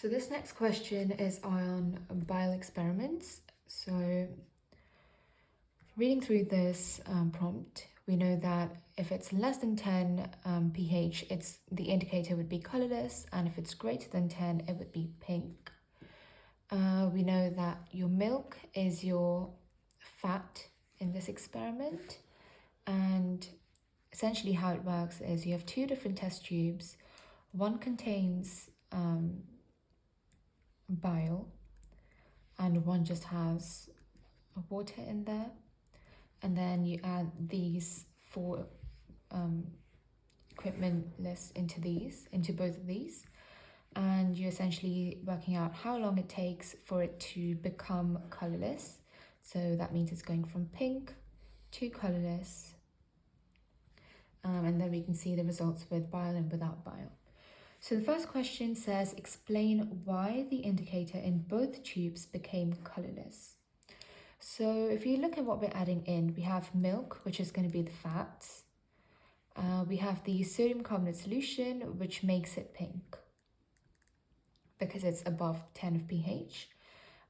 So this next question is on bile experiments. So reading through this prompt, we know that if it's less than 10 pH, the indicator would be colorless, and if it's greater than 10, it would be pink. We know that your milk is your fat in this experiment, and essentially how it works is you have two different test tubes. One contains bile and one just has water in there, and then you add these four equipment lists into both of these, and you're essentially working out how long it takes for it to become colorless. So that means it's going from pink to colorless, and then we can see the results with bile and without bile. So the first question says, explain why the indicator in both tubes became colorless. So if you look at what we're adding in, we have milk, which is going to be the fats. We have the sodium carbonate solution, which makes it pink because it's above 10 of pH.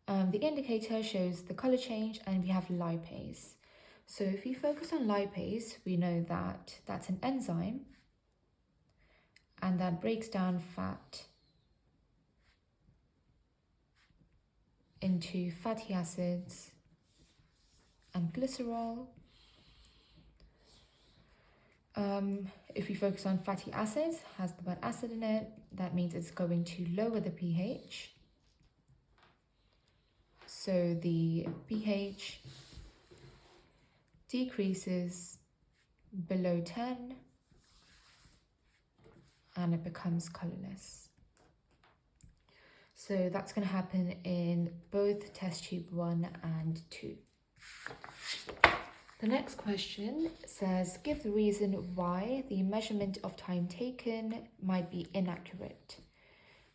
The indicator shows the color change, and we have lipase. So if you focus on lipase, we know that that's an enzyme, and that breaks down fat into fatty acids and glycerol. If you focus on fatty acids, has the word acid in it, that means it's going to lower the pH. So the pH decreases below 10, and it becomes colorless. So that's going to happen in both test tube 1 and 2. The next question says, give the reason why the measurement of time taken might be inaccurate.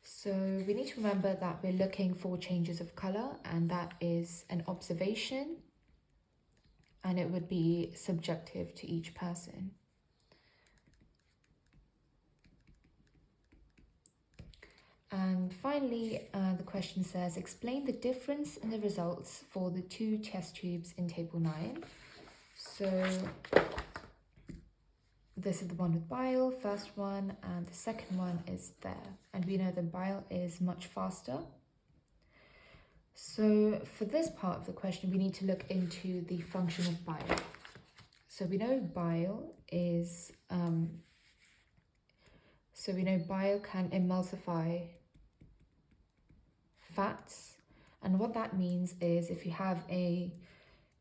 So we need to remember that we're looking for changes of color, and that is an observation, and it would be subjective to each person. And finally, the question says, explain the difference in the results for the two test tubes in table 9. So this is the one with bile, first one, and the second one is there. And we know that bile is much faster. So for this part of the question, we need to look into the function of bile. So we know bile is, bile can emulsify fats, and what that means is if you have a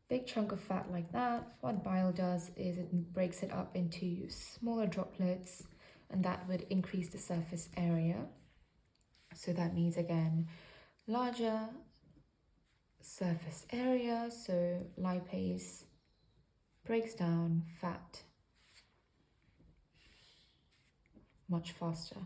big chunk of fat like that, what bile does is it breaks it up into smaller droplets, and that would increase the surface area. So that means, again, larger surface area, so lipase breaks down fat much faster.